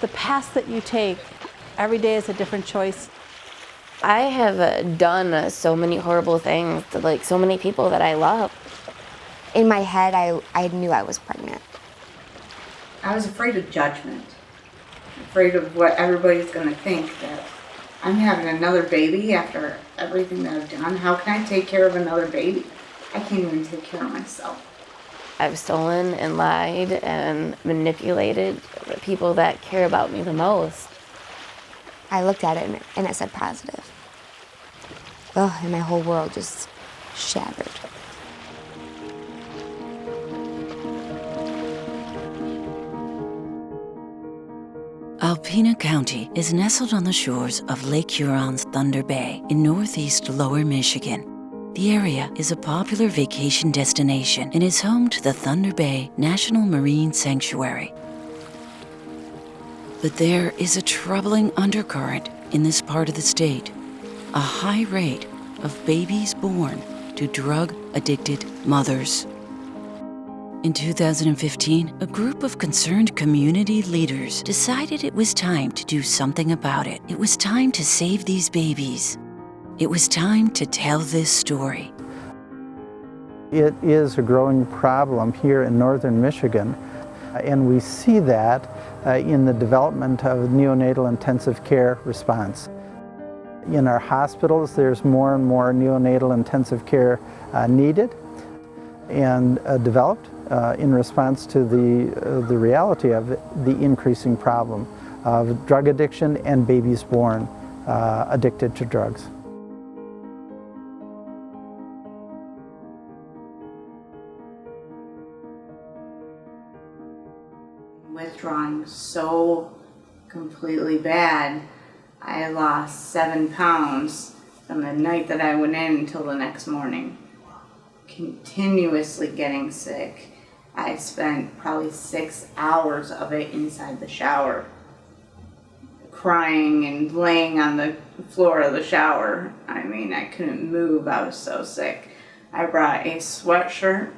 The path that you take, every day is a different choice. I have done so many horrible things to like so many people that I love. In my head, I knew I was pregnant. I was afraid of judgment, afraid of what everybody's going to think, that I'm having another baby after everything that I've done. How can I take care of another baby? I can't even take care of myself. I've stolen and lied and manipulated the people that care about me the most. I looked at it and it said positive. Oh, and my whole world just shattered. Alpena County is nestled on the shores of Lake Huron's Thunder Bay in northeast Lower Michigan. The area is a popular vacation destination and is home to the Thunder Bay National Marine Sanctuary. But there is a troubling undercurrent in this part of the state, a high rate of babies born to drug-addicted mothers. In 2015, a group of concerned community leaders decided it was time to do something about it. It was time to save these babies. It was time to tell this story. It is a growing problem here in northern Michigan, and we see that in the development of neonatal intensive care response. In our hospitals, there's more and more neonatal intensive care needed and developed in response to the reality of the increasing problem of drug addiction and babies born addicted to drugs. Withdrawing so completely bad, I lost 7 pounds from the night that I went in until the next morning. Continuously getting sick. I spent probably 6 hours of it inside the shower, crying and laying on the floor of the shower. I mean, I couldn't move. I was so sick. I brought a sweatshirt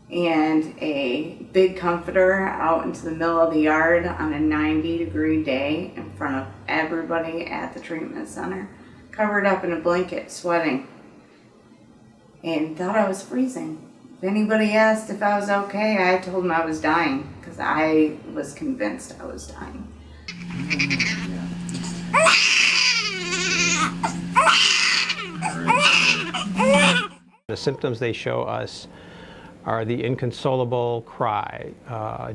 and a big comforter out into the middle of the yard on a 90-degree day in front of everybody at the treatment center, covered up in a blanket, sweating, and thought I was freezing. If anybody asked if I was okay, I told them I was dying, because I was convinced I was dying. The symptoms they show us are the inconsolable cry,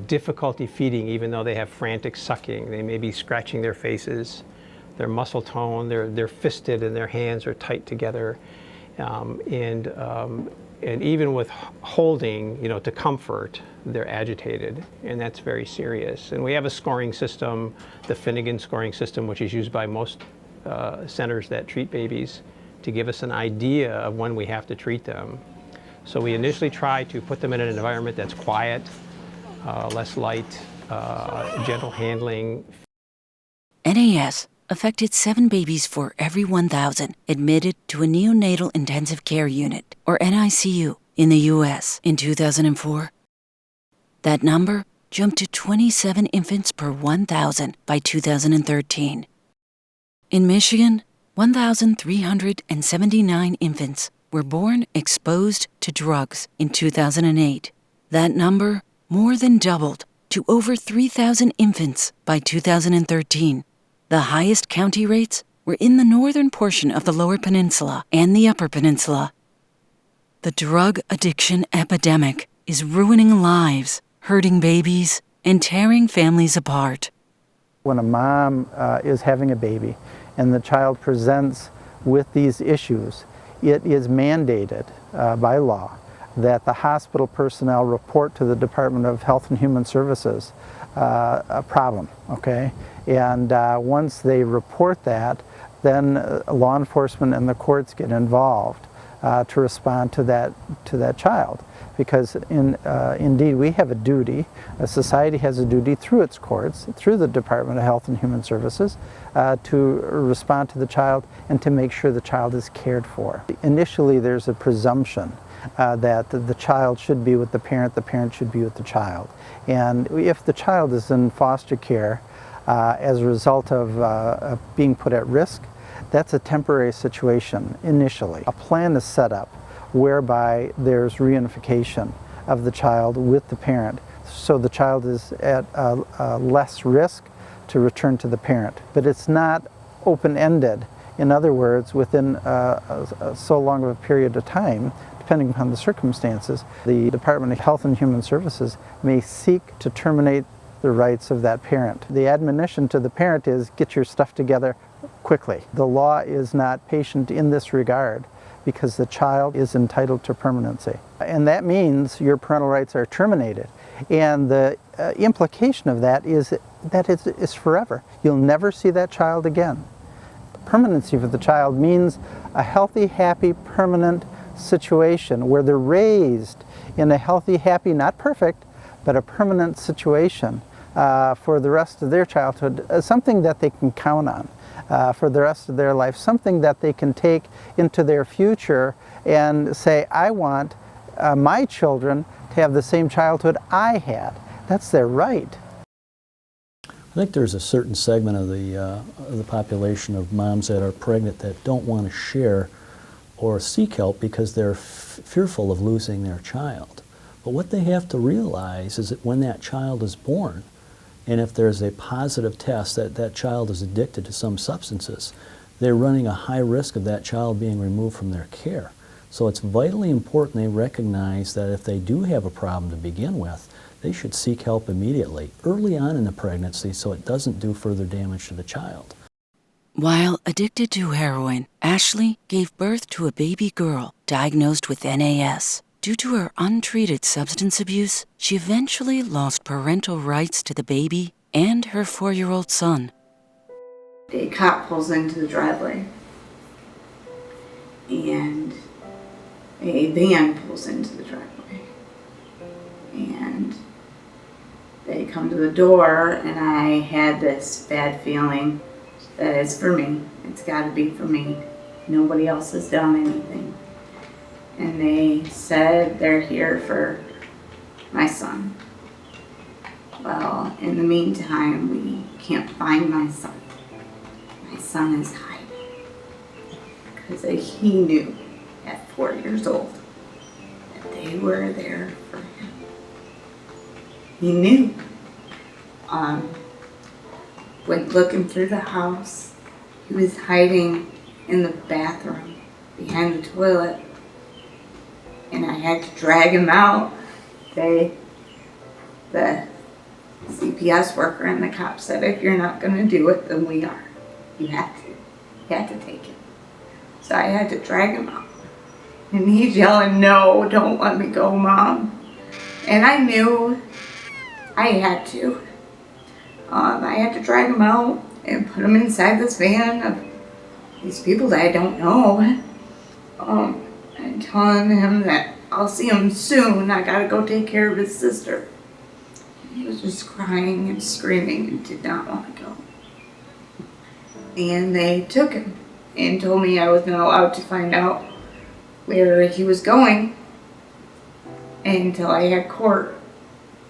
difficulty feeding even though they have frantic sucking. They may be scratching their faces, their muscle tone, they're fisted and their hands are tight together. And even with holding, to comfort, they're agitated, and that's very serious. And we have a scoring system, the Finnegan scoring system, which is used by most centers that treat babies to give us an idea of when we have to treat them. So we initially try to put them in an environment that's quiet, less light, gentle handling. NAS affected 7 babies for every 1,000 admitted to a neonatal intensive care unit, or NICU, in the U.S. in 2004. That number jumped to 27 infants per 1,000 by 2013. In Michigan, 1,379 infants were born exposed to drugs in 2008. That number more than doubled to over 3,000 infants by 2013. The highest county rates were in the northern portion of the Lower Peninsula and the Upper Peninsula. The drug addiction epidemic is ruining lives, hurting babies, and tearing families apart. When a mom is having a baby and the child presents with these issues, it is mandated by law that the hospital personnel report to the Department of Health and Human Services a problem, okay? And once they report that, then law enforcement and the courts get involved to respond to that child. Because indeed we have a duty, a society has a duty through its courts, through the Department of Health and Human Services, to respond to the child and to make sure the child is cared for. Initially there's a presumption that the child should be with the parent should be with the child. And if the child is in foster care, as a result of being put at risk, that's a temporary situation initially. A plan is set up whereby there's reunification of the child with the parent, so the child is at less risk to return to the parent. But it's not open-ended. In other words, within so long of a period of time, depending upon the circumstances, the Department of Health and Human Services may seek to terminate the rights of that parent. The admonition to the parent is get your stuff together quickly. The law is not patient in this regard because the child is entitled to permanency. And that means your parental rights are terminated. And the implication of that is that it's forever. You'll never see that child again. Permanency for the child means a healthy, happy, permanent situation where they're raised in a healthy, happy, not perfect, but a permanent situation for the rest of their childhood, something that they can count on for the rest of their life, something that they can take into their future and say, I want my children to have the same childhood I had. That's their right. I think there's a certain segment of the population of moms that are pregnant that don't want to share or seek help because they're fearful of losing their child. But what they have to realize is that when that child is born, and if there's a positive test that that child is addicted to some substances, they're running a high risk of that child being removed from their care. So it's vitally important they recognize that if they do have a problem to begin with, they should seek help immediately, early on in the pregnancy, so it doesn't do further damage to the child. While addicted to heroin, Ashley gave birth to a baby girl diagnosed with NAS. Due to her untreated substance abuse, she eventually lost parental rights to the baby and her 4-year-old son. A cop pulls into the driveway, and a van pulls into the driveway, and they come to the door, and I had this bad feeling that it's for me. It's got to be for me. Nobody else has done anything. And they said they're here for my son. Well, in the meantime, we can't find my son. My son is hiding. Because he knew at 4 years old that they were there for him. He knew. Went looking through the house. He was hiding in the bathroom behind the toilet. And I had to drag him out. The CPS worker and the cop said, if you're not going to do it, then we are. You have to. You have to take it. So I had to drag him out. And he's yelling, no, don't let me go, Mom. And I knew I had to. I had to drag him out and put him inside this van of these people that I don't know. And telling him that I'll see him soon. I gotta go take care of his sister. He was just crying and screaming and did not want to go. And they took him and told me I wasn't allowed to find out where he was going until I had court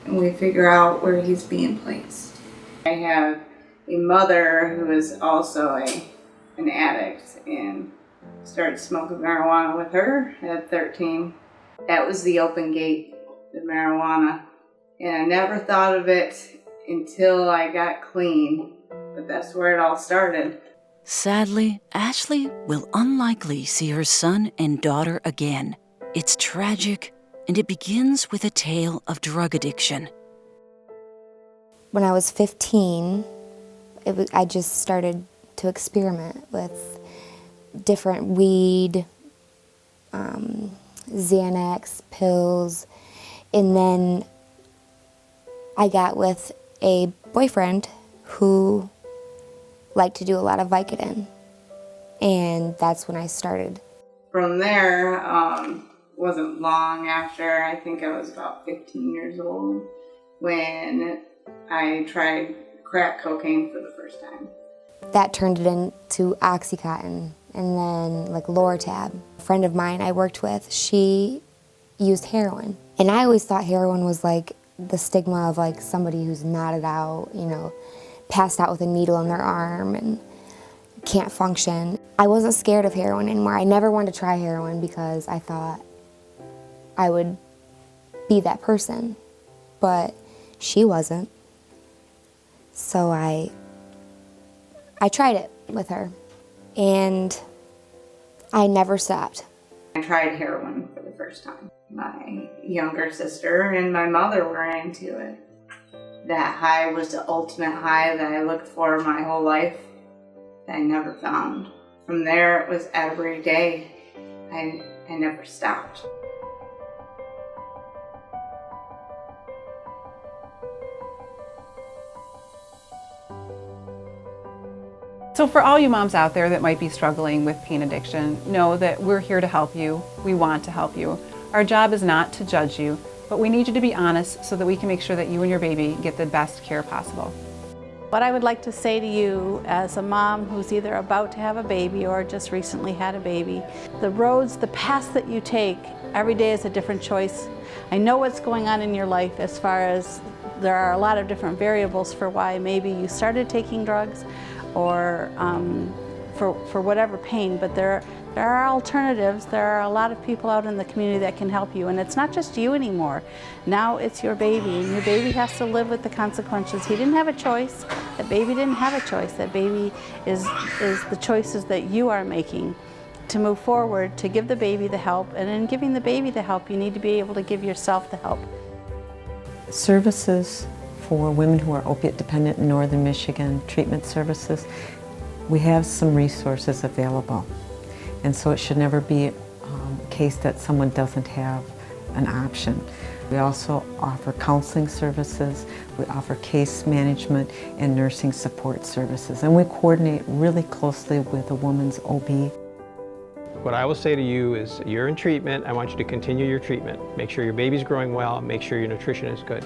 and we figure out where he's being placed. I have a mother who is also an addict and started smoking marijuana with her at 13. That was the open gate, the marijuana. And I never thought of it until I got clean, but that's where it all started. Sadly, Ashley will unlikely see her son and daughter again. It's tragic, and it begins with a tale of drug addiction. When I was 15, I just started to experiment with different weed, Xanax, pills, and then I got with a boyfriend who liked to do a lot of Vicodin, and that's when I started. From there, wasn't long after, I think I was about 15 years old, when I tried crack cocaine for the first time. That turned it into Oxycontin, and then like Lortab. A friend of mine I worked with, she used heroin. And I always thought heroin was like the stigma of like somebody who's knotted out, you know. passed out with a needle in their arm and can't function. I wasn't scared of heroin anymore. I never wanted to try heroin because I thought I would be that person, but she wasn't. So I tried it with her, and I never stopped. I tried heroin for the first time. My younger sister and my mother were into it. That high was the ultimate high that I looked for my whole life that I never found. From there, it was every day. I never stopped. So for all you moms out there that might be struggling with pain addiction, know that we're here to help you. We want to help you. Our job is not to judge you, but we need you to be honest so that we can make sure that you and your baby get the best care possible. What I would like to say to you as a mom who's either about to have a baby or just recently had a baby, the roads, the paths that you take, every day is a different choice. I know what's going on in your life as far as there are a lot of different variables for why maybe you started taking drugs or for whatever pain, but there are alternatives. There are a lot of people out in the community that can help you, and it's not just you anymore. Now it's your baby, and your baby has to live with the consequences. He didn't have a choice. That baby didn't have a choice. That baby is the choices that you are making to move forward, to give the baby the help, and in giving the baby the help, you need to be able to give yourself the help. Services for women who are opiate dependent in Northern Michigan, treatment services, we have some resources available. And so it should never be a case that someone doesn't have an option. We also offer counseling services, we offer case management and nursing support services, and we coordinate really closely with a woman's OB. What I will say to you is, you're in treatment, I want you to continue your treatment. Make sure your baby's growing well, make sure your nutrition is good.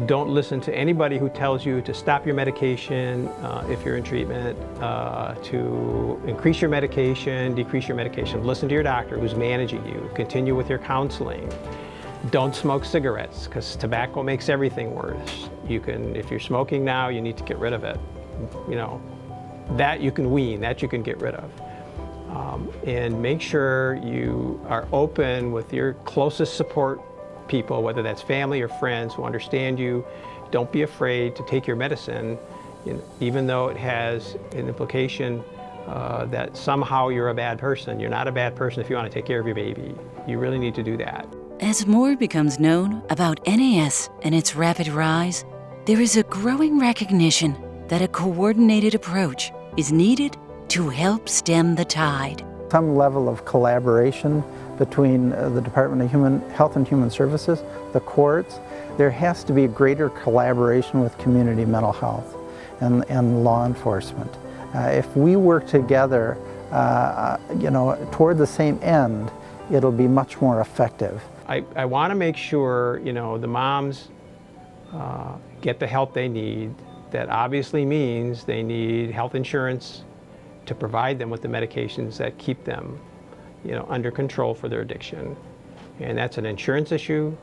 Don't listen to anybody who tells you to stop your medication if you're in treatment, to increase your medication, decrease your medication. Listen to your doctor who's managing you. Continue with your counseling. Don't smoke cigarettes, because tobacco makes everything worse. If you're smoking now, you need to get rid of it. You know, that you can wean, that you can get rid of. And make sure you are open with your closest support people, whether that's family or friends who understand you. Don't be afraid to take your medicine, even though it has an implication that somehow you're a bad person. You're not a bad person if you want to take care of your baby. You really need to do that. As more becomes known about NAS and its rapid rise, there is a growing recognition that a coordinated approach is needed to help stem the tide. Some level of collaboration between the Department of Health and Human Services, the courts. There has to be greater collaboration with community mental health and law enforcement. If we work together, toward the same end, it'll be much more effective. I want to make sure, the moms get the help they need. That obviously means they need health insurance to provide them with the medications that keep them under control for their addiction. And that's an insurance issue,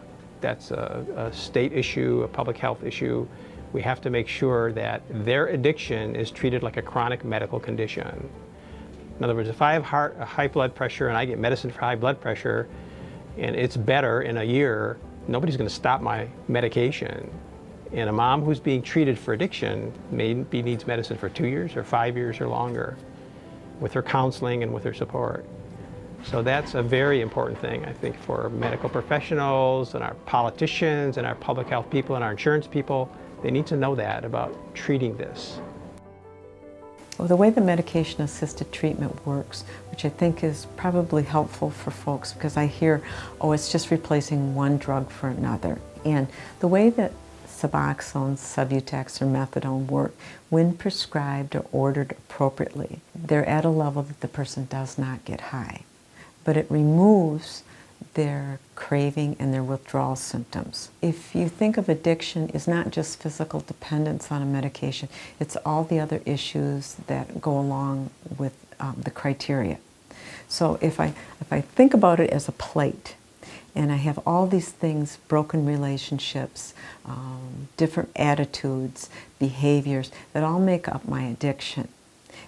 that's a state issue, a public health issue. We have to make sure that their addiction is treated like a chronic medical condition. In other words, if I have high blood pressure and I get medicine for high blood pressure and it's better in a year, nobody's going to stop my medication. And a mom who's being treated for addiction maybe needs medicine for 2 years or 5 years or longer, with her counseling and with her support. So that's a very important thing, I think, for medical professionals and our politicians and our public health people and our insurance people. They need to know that about treating this. Well, the way the medication-assisted treatment works, which I think is probably helpful for folks, because I hear, oh, it's just replacing one drug for another. And the way that Suboxone, Subutex, or Methadone work, when prescribed or ordered appropriately, they're at a level that the person does not get high. But it removes their craving and their withdrawal symptoms. If you think of addiction as not just physical dependence on a medication, it's all the other issues that go along with the criteria. So if I think about it as a plate, And I have all these things, broken relationships, different attitudes, behaviors, that all make up my addiction.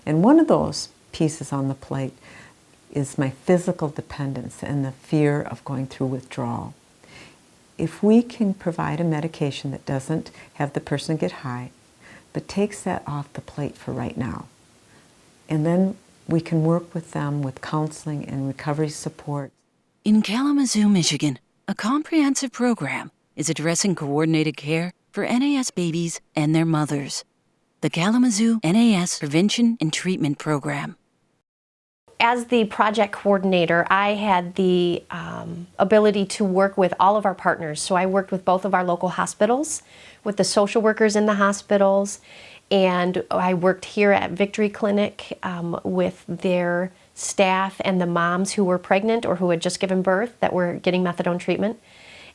And one of those pieces on the plate is my physical dependence and the fear of going through withdrawal. If we can provide a medication that doesn't have the person get high, but takes that off the plate for right now, and then we can work with them with counseling and recovery support. In Kalamazoo, Michigan, a comprehensive program is addressing coordinated care for NAS babies and their mothers. The Kalamazoo NAS Prevention and Treatment Program. As the project coordinator, I had the ability to work with all of our partners. So I worked with both of our local hospitals, with the social workers in the hospitals, and I worked here at Victory Clinic with their staff and the moms who were pregnant or who had just given birth that were getting methadone treatment.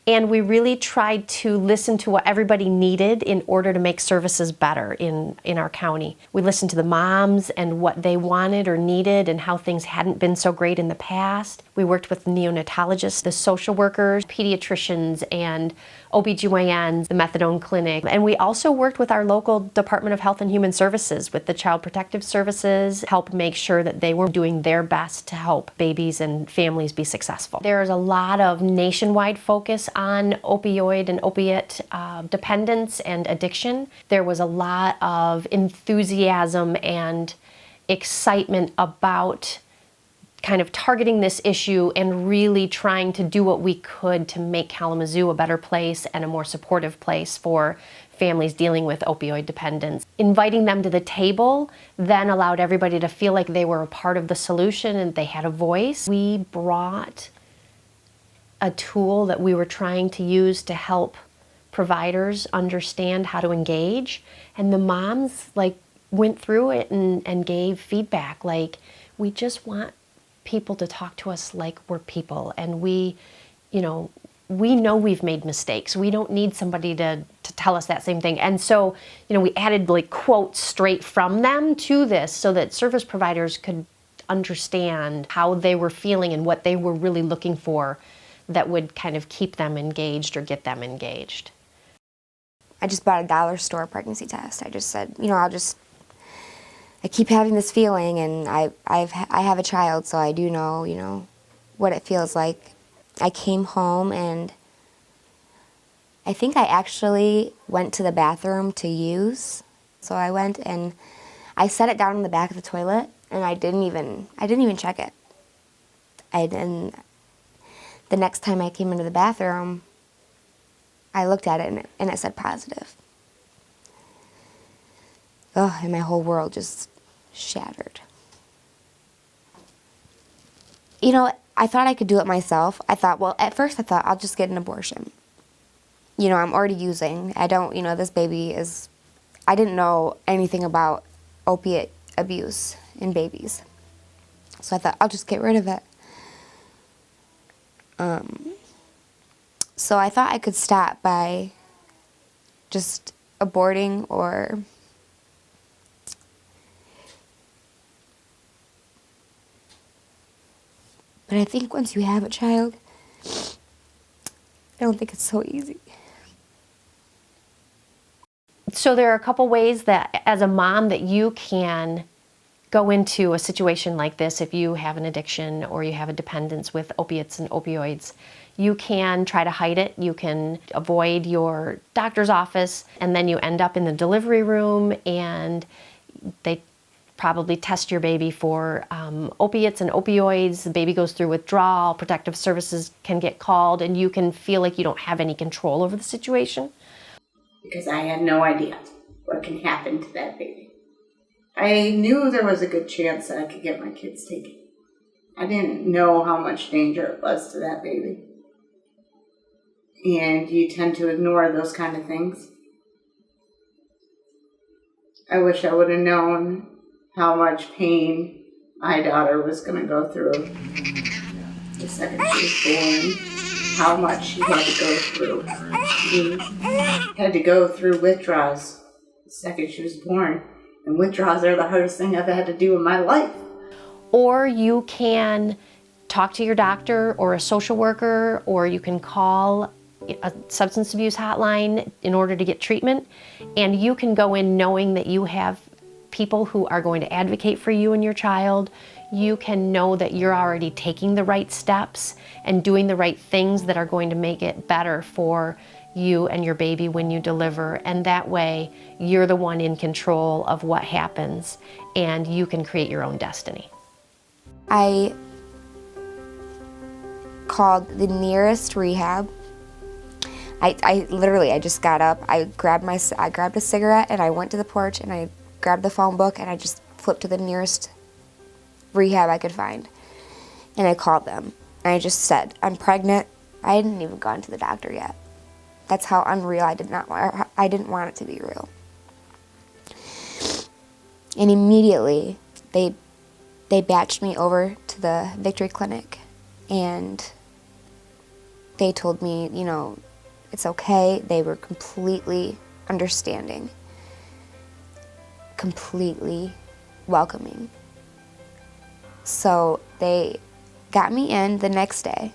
And we really tried to listen to what everybody needed in order to make services better in our county. We listened to the moms and what they wanted or needed and how things hadn't been so great in the past. We worked with neonatologists, the social workers, pediatricians, and OBGYNs, the methadone clinic. And we also worked with our local Department of Health and Human Services, with the Child Protective Services, help make sure that they were doing their best to help babies and families be successful. There's a lot of nationwide focus on opioid and opiate dependence and addiction. There was a lot of enthusiasm and excitement about kind of targeting this issue and really trying to do what we could to make Kalamazoo a better place and a more supportive place for families dealing with opioid dependence. Inviting them to the table then allowed everybody to feel like they were a part of the solution and they had a voice. We brought a tool that we were trying to use to help providers understand how to engage, and the moms went through it and gave feedback like, we just want people to talk to us like we're people, and we know we've made mistakes. We don't need somebody to tell us that same thing. And so, we added quotes straight from them to this so that service providers could understand how they were feeling and what they were really looking for that would kind of keep them engaged or get them engaged. I just bought a dollar store pregnancy test. I just said, I keep having this feeling, and I have a child, so I do know, what it feels like. I came home, and I think I actually went to the bathroom to use. So I went and I set it down in the back of the toilet, and I didn't even check it. And the next time I came into the bathroom, I looked at it and it said positive. Oh, and my whole world just shattered. I thought I could do it myself. At first I thought I'll just get an abortion. I'm already using. This baby is, I didn't know anything about opiate abuse in babies. So I thought I'll just get rid of it. So I thought I could stop by just aborting or but I think once you have a child, I don't think it's so easy. So there are a couple ways that as a mom that you can go into a situation like this if you have an addiction or you have a dependence with opiates and opioids. You can try to hide it. You can avoid your doctor's office, and then you end up in the delivery room and they probably test your baby for opiates and opioids. The baby goes through withdrawal, protective services can get called, and you can feel like you don't have any control over the situation. Because I had no idea what can happen to that baby. I knew there was a good chance that I could get my kids taken. I didn't know how much danger it was to that baby. And you tend to ignore those kind of things. I wish I would have known how much pain my daughter was going to go through the second she was born, how much she had to go through. She had to go through withdrawals the second she was born. And withdrawals are the hardest thing I've had to do in my life. Or you can talk to your doctor or a social worker, or you can call a substance abuse hotline in order to get treatment. And you can go in knowing that you have people who are going to advocate for you and your child. You can know that you're already taking the right steps and doing the right things that are going to make it better for you and your baby when you deliver. And that way, you're the one in control of what happens, and you can create your own destiny. I called the nearest rehab. I literally just got up, I grabbed a cigarette, and I went to the porch, and I grabbed the phone book, and I just flipped to the nearest rehab I could find. And I called them, and I just said, I'm pregnant. I hadn't even gone to the doctor yet. That's how unreal I didn't want it to be real. And immediately, they batched me over to the Victory Clinic, and they told me, you know, it's okay. They were completely understanding, completely welcoming. So they got me in the next day.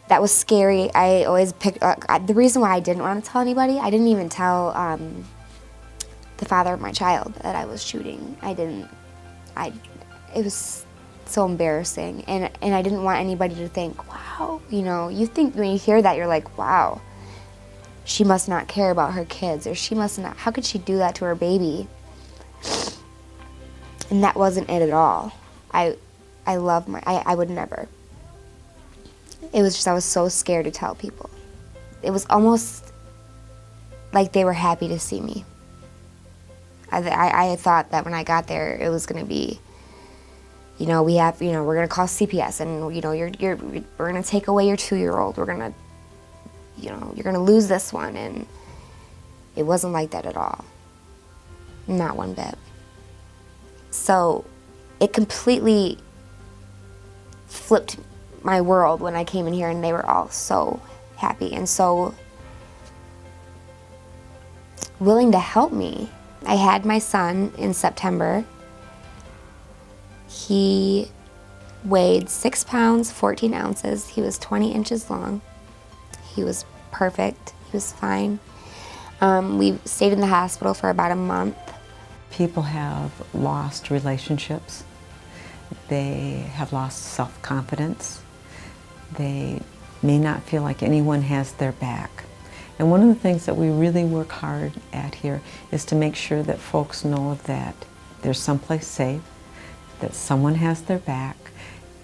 That was scary. I always picked, the reason why I didn't want to tell anybody, I didn't even tell the father of my child that I was shooting. It was so embarrassing. And I didn't want anybody to think, wow, you know, you think when you hear that, you're like, wow, she must not care about her kids, or she must not, how could she do that to her baby? And that wasn't it at all. I would never. It was just, I was so scared to tell people. It was almost like they were happy to see me. I thought that when I got there, it was going to be, you know, we're going to call CPS, and, you know, we're going to take away your 2-year-old. We're going to, you know, you're going to lose this one. And it wasn't like that at all. Not one bit. So it completely flipped my world when I came in here, and they were all so happy and so willing to help me. I had my son in September. He weighed 6 pounds, 14 ounces. He was 20 inches long. He was perfect. He was fine. We stayed in the hospital for about a month. People have lost relationships. They have lost self-confidence. They may not feel like anyone has their back. And one of the things that we really work hard at here is to make sure that folks know that there's someplace safe, that someone has their back,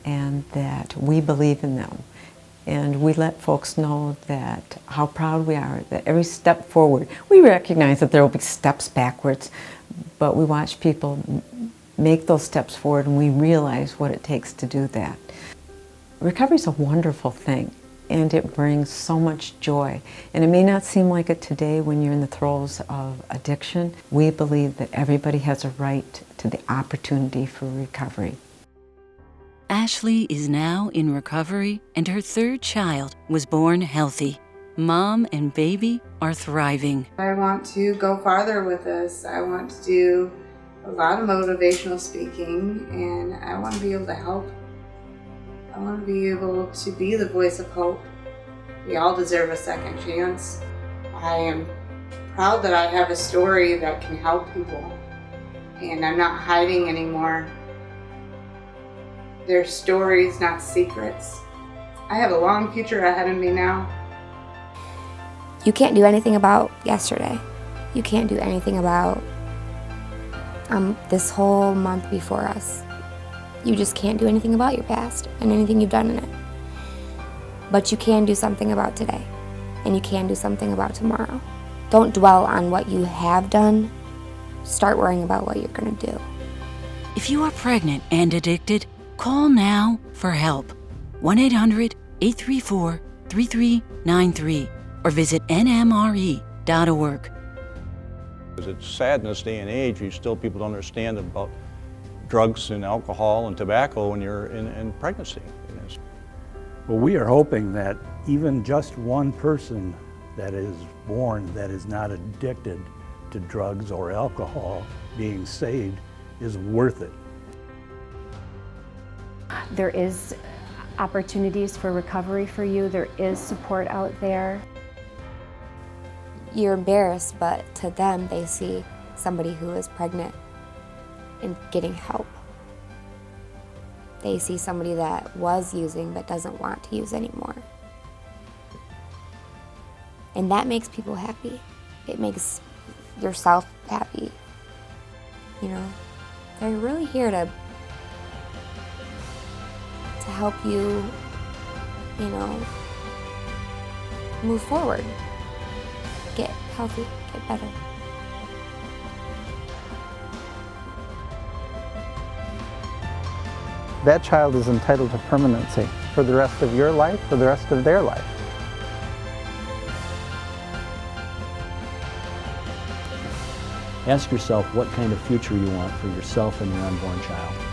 and that we believe in them. And we let folks know that how proud we are, that every step forward, we recognize that there will be steps backwards, but we watch people make those steps forward, and we realize what it takes to do that. Recovery is a wonderful thing, and it brings so much joy. And it may not seem like it today when you're in the throes of addiction. We believe that everybody has a right to the opportunity for recovery. Ashley is now in recovery, and her 3rd child was born healthy. Mom and baby are thriving. I want to go farther with this. I want to do a lot of motivational speaking, and I want to be able to help. I want to be able to be the voice of hope. We all deserve a second chance. I am proud that I have a story that can help people, and I'm not hiding anymore. They're stories, not secrets. I have a long future ahead of me now. You can't do anything about yesterday. You can't do anything about this whole month before us. You just can't do anything about your past and anything you've done in it. But you can do something about today, and you can do something about tomorrow. Don't dwell on what you have done. Start worrying about what you're going to do. If you are pregnant and addicted, call now for help. 1-800-834-3393 or visit nmre.org. It's sad in this day and age, people don't understand about drugs and alcohol and tobacco when you're in pregnancy. Well, we are hoping that even just one person that is born that is not addicted to drugs or alcohol being saved is worth it. There is opportunities for recovery for you. There is support out there. You're embarrassed, but to them, they see somebody who is pregnant and getting help. They see somebody that was using but doesn't want to use anymore. And that makes people happy. It makes yourself happy. You know, they're really here to help you, you know, move forward, get healthy, get better. That child is entitled to permanency for the rest of your life, for the rest of their life. Ask yourself what kind of future you want for yourself and your unborn child.